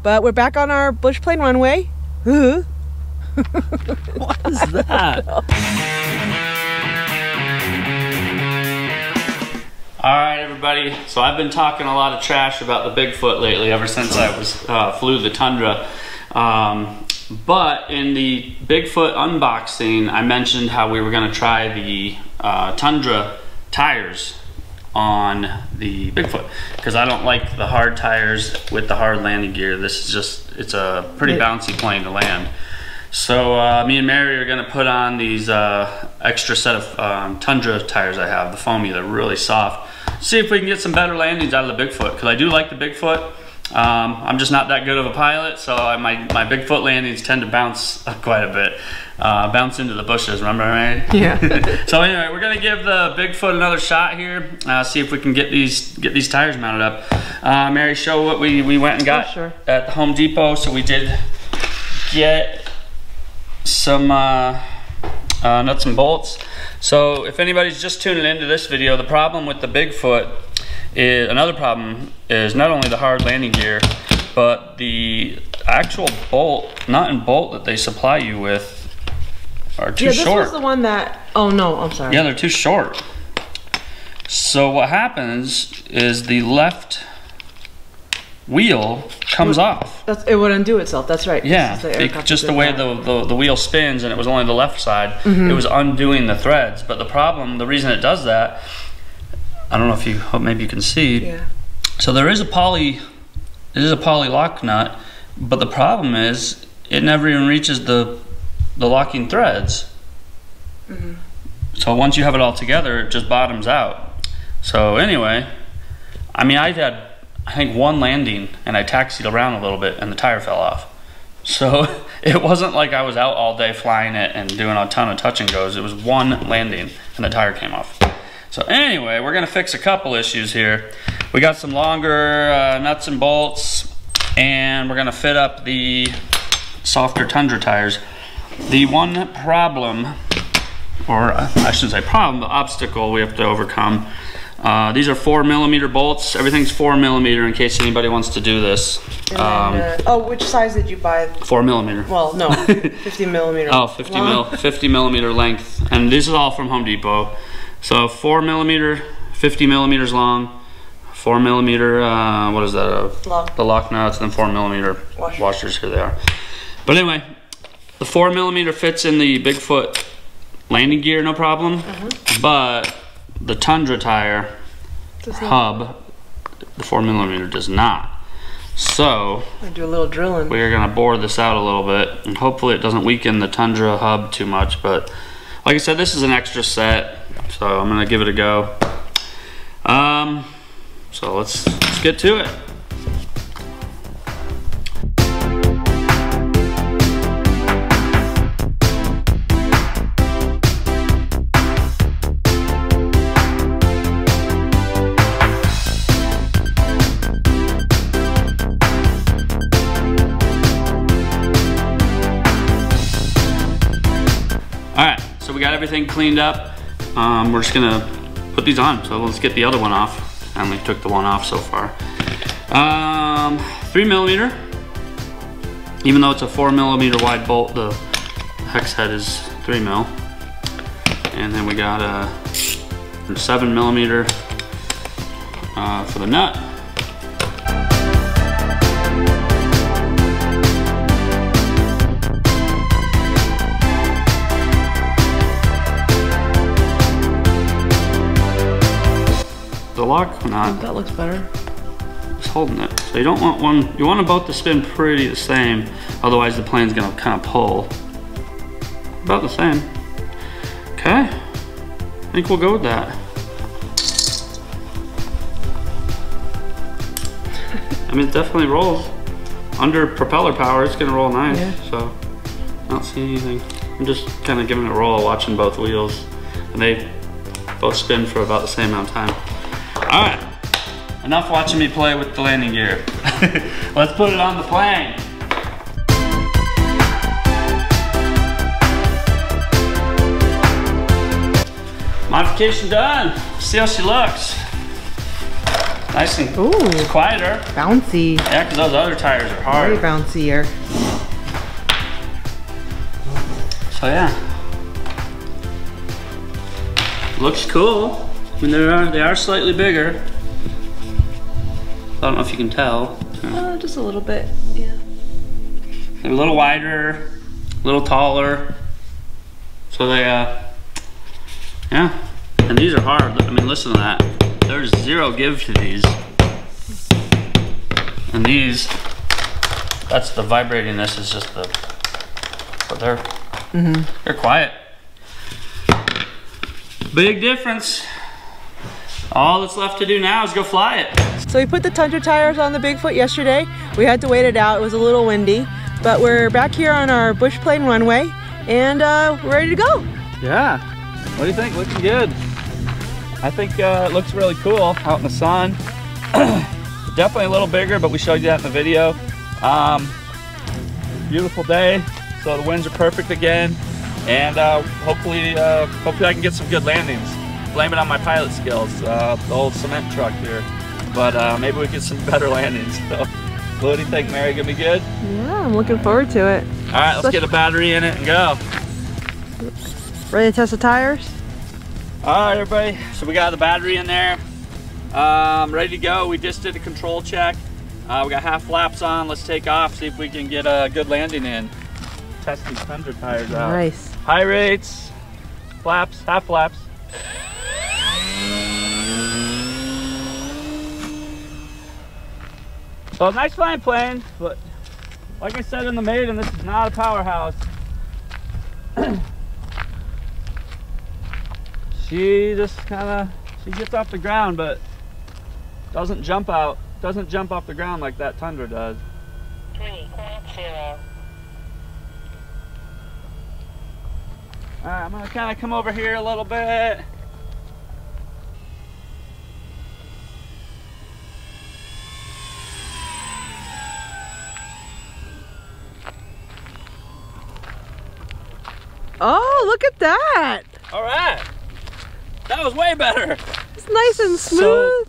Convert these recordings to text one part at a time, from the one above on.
But we're back on our bush plane runway. What is that? Alright everybody, so I've been talking a lot of trash about the Bigfoot lately ever since I flew the Tundra. But in the Bigfoot unboxing, I mentioned how we were going to try the Tundra tires on the Bigfoot, because I don't like the hard tires with the hard landing gear. This is just, it's a pretty bouncy plane to land. So me and Mary are going to put on these extra set of Tundra tires I have, the foamy. They're really soft. See if we can get some better landings out of the Bigfoot, because I do like the Bigfoot. I'm just not that good of a pilot, so my Bigfoot landings tend to bounce quite a bit. Bounce into the bushes, remember, Mary? Yeah. So anyway, we're gonna give the Bigfoot another shot here. See if we can get these tires mounted up. Mary, show what we went and got at the Home Depot. So we did get some nuts and bolts. So if anybody's just tuning into this video, the problem with the Bigfoot is, another problem is not only the hard landing gear, but the actual nut and bolt that they supply you with are too short. Yeah, this was the one that, oh no, I'm sorry. Yeah, they're too short. So what happens is the left wheel comes off. It would undo itself, that's right. Yeah, just the way the wheel spins, and it was only the left side, it was undoing the threads. But the problem, the reason it does that, I don't know if you, maybe you can see. Yeah. So there is a poly lock nut, but the problem is it never even reaches the locking threads. So once you have it all together, it just bottoms out. So anyway, I mean, I think one landing and I taxied around a little bit and the tire fell off. So it wasn't like I was out all day flying it and doing a ton of touch and goes. It was one landing and the tire came off. So anyway, we're gonna fix a couple issues here. We got some longer nuts and bolts, and we're gonna fit up the softer Tundra tires. The one problem, or I shouldn't say problem, the obstacle we have to overcome, these are 4mm bolts. Everything's 4mm in case anybody wants to do this. Oh, which size did you buy? 4mm. Well, no, 50mm. Oh, 50mm length. And this is all from Home Depot. So 4mm, 50mm long, 4mm, what is that? The lock nuts, and then 4mm washers. Here they are. But anyway, the 4mm fits in the Bigfoot landing gear, no problem. But the Tundra tire hub, the 4mm does not. So I do a little drilling. We're gonna bore this out a little bit, and hopefully it doesn't weaken the Tundra hub too much. But like I said, this is an extra set, so I'm gonna give it a go. So let's get to it. Alright, so we got everything cleaned up. We're just gonna put these on, so let's get the other one off. I only took the one off so far. 3mm, even though it's a 4mm wide bolt, the hex head is 3mm. And then we got a 7mm for the nut. The lock knot, that looks better. It's holding it. So you don't want one, you want them both to spin pretty the same, otherwise the plane's gonna kind of pull. About the same. Okay, I think we'll go with that. I mean, it definitely rolls. Under propeller power, it's gonna roll nice, so I don't see anything. I'm just kind of giving it a roll, watching both wheels, and they both spin for about the same amount of time. All right, enough watching me play with the landing gear. Let's put it on the plane. Modification done. See how she looks. Nice and Ooh, quieter. bouncy. Yeah, because those other tires are hard. Very bouncier. So yeah, looks cool. I mean, they are slightly bigger. I don't know if you can tell. Just a little bit, yeah. They're a little wider, a little taller. So they, yeah. And these are hard. I mean, listen to that. There's zero give to these. And these, that's the vibrating. This is just the, but they're quiet. Big difference. All that's left to do now is go fly it. So we put the Tundra tires on the Bigfoot yesterday. We had to wait it out. It was a little windy, but we're back here on our bush plane runway and we're ready to go. Yeah. What do you think? Looking good. I think it looks really cool out in the sun. Definitely a little bigger, but we showed you that in the video. Beautiful day, so the winds are perfect again, and hopefully I can get some good landings. Blame it on my pilot skills, the old cement truck here, but maybe we get some better landings. So, what do you think, Mary? Gonna be good? Yeah, I'm looking forward to it. All right, let's get a battery in it and go. Ready to test the tires? All right, everybody. So we got the battery in there, ready to go. We just did a control check. We got half flaps on. Let's take off, see if we can get a good landing in. Test these Tundra tires out. Nice. High rates, flaps, half flaps. So nice flying plane, but like I said in the maiden, this is not a powerhouse. She just she gets off the ground, but doesn't jump off the ground like that Tundra does. 3.0. Alright, I'm gonna kinda come over here a little bit. Oh, look at that! Alright. That was way better. It's nice and smooth. So,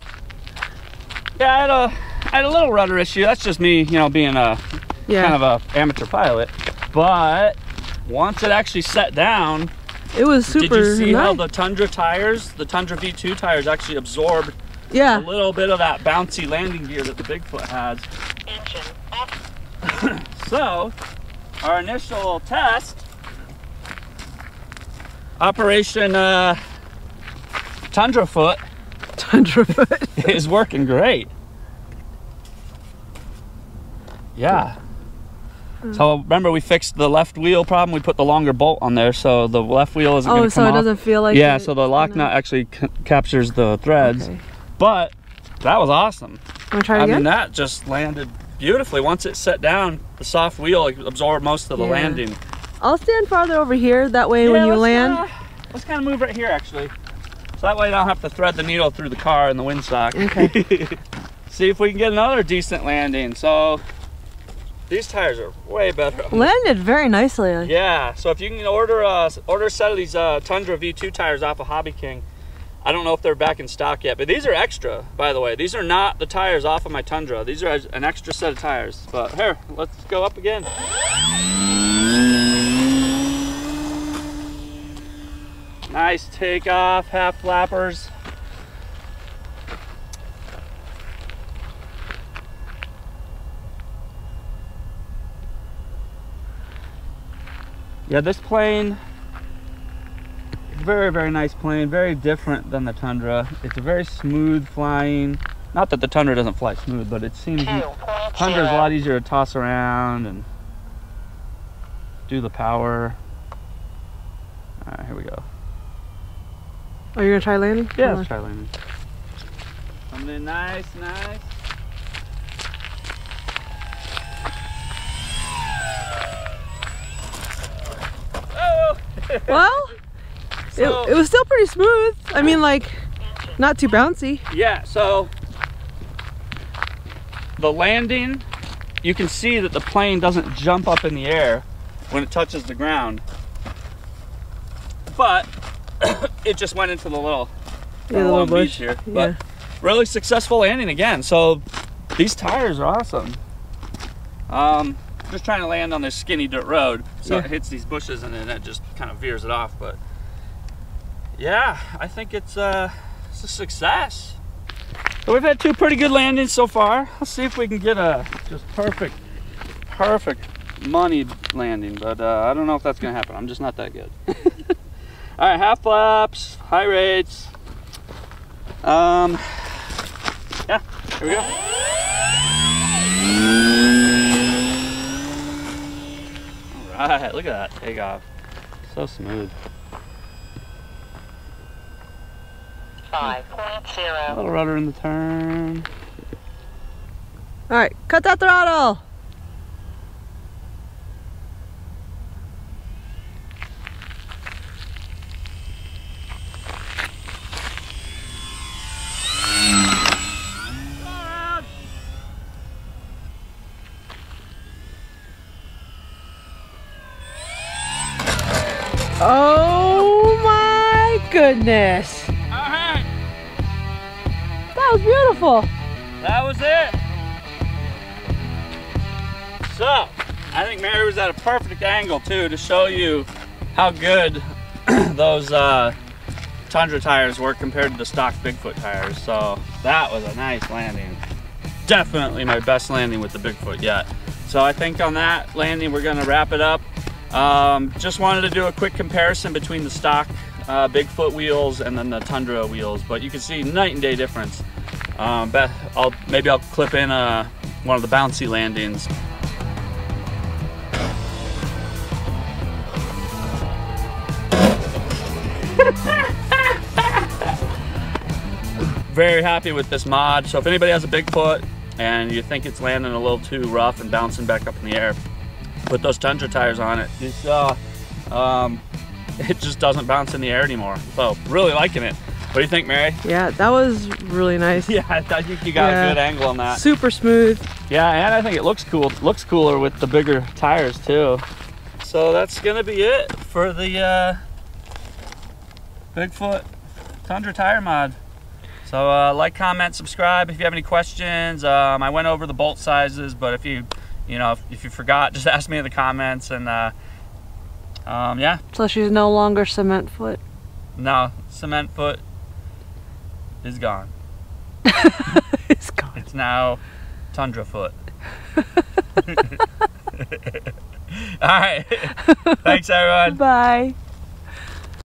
yeah, I had a little rudder issue. That's just me, you know, being a kind of a amateur pilot. But once it actually set down, it was super nice. Did you see nice. how the Tundra tires, the Tundra V2 tires actually absorbed a little bit of that bouncy landing gear that the Bigfoot has? So, our initial test, Operation Tundra Foot is working great. Yeah. So remember, we fixed the left wheel problem. We put the longer bolt on there, so the left wheel isn't going to come off. Oh, so it doesn't feel like yeah, so the lock nut actually captures the threads. Okay. But that was awesome. Want to try it again? I mean, that just landed beautifully. Once it set down, the soft wheel absorbed most of the landing. I'll stand farther over here. That way, when you land, let's kind of move right here, actually. So that way I don't have to thread the needle through the car and the windsock. Okay. See if we can get another decent landing. So these tires are way better. Landed very nicely. Yeah. So if you can order a set of these Tundra V2 tires off of Hobby King. I don't know if they're back in stock yet, but these are extra, by the way. These are not the tires off of my Tundra. These are an extra set of tires. But here, let's go up again. Nice takeoff, half flappers. Yeah, this plane, very, very nice plane, very different than the Tundra. It's a very smooth flying. Not that the Tundra doesn't fly smooth, but it seems Tundra's a lot easier to toss around and do the power. All right, here we go. Oh, you're gonna try landing? Yeah, let's try landing. Coming in nice, nice. Oh! Well, so, it was still pretty smooth. I mean, like, not too bouncy. Yeah, so the landing, you can see that the plane doesn't jump up in the air when it touches the ground. But it just went into the little, little bush here. But really successful landing again. So these tires are awesome. Just trying to land on this skinny dirt road, so it hits these bushes and then it just kind of veers it off. But yeah, I think it's a success. So we've had 2 pretty good landings so far. Let's see if we can get a just perfect money landing, but I don't know if that's gonna happen. I'm just not that good. All right, half flaps, high rates. Yeah, here we go. All right, look at that takeoff. So smooth. 5.0. Little rudder in the turn. All right, cut that throttle. Oh my goodness. All right. That was beautiful. That was it. So, I think Mary was at a perfect angle too to show you how good those Tundra tires were compared to the stock Bigfoot tires. So that was a nice landing. Definitely my best landing with the Bigfoot yet. So I think on that landing we're gonna wrap it up. Just wanted to do a quick comparison between the stock Bigfoot wheels and then the Tundra wheels, but you can see night and day difference. Maybe I'll clip in one of the bouncy landings. Very happy with this mod. So if anybody has a Bigfoot and you think it's landing a little too rough and bouncing back up in the air, put those Tundra tires on it. It's, it just doesn't bounce in the air anymore. So really liking it. What do you think, Mary? Yeah, that was really nice. Yeah, I think you got a good angle on that. Super smooth. Yeah, and I think it looks cool. It looks cooler with the bigger tires too. So that's gonna be it for the Bigfoot Tundra tire mod. So like, comment, subscribe if you have any questions. I went over the bolt sizes, but if you forgot, just ask me in the comments. And yeah. So she's no longer cement foot. No, cement foot is gone. It's gone. It's now Tundra foot. All right. Thanks, everyone. Bye.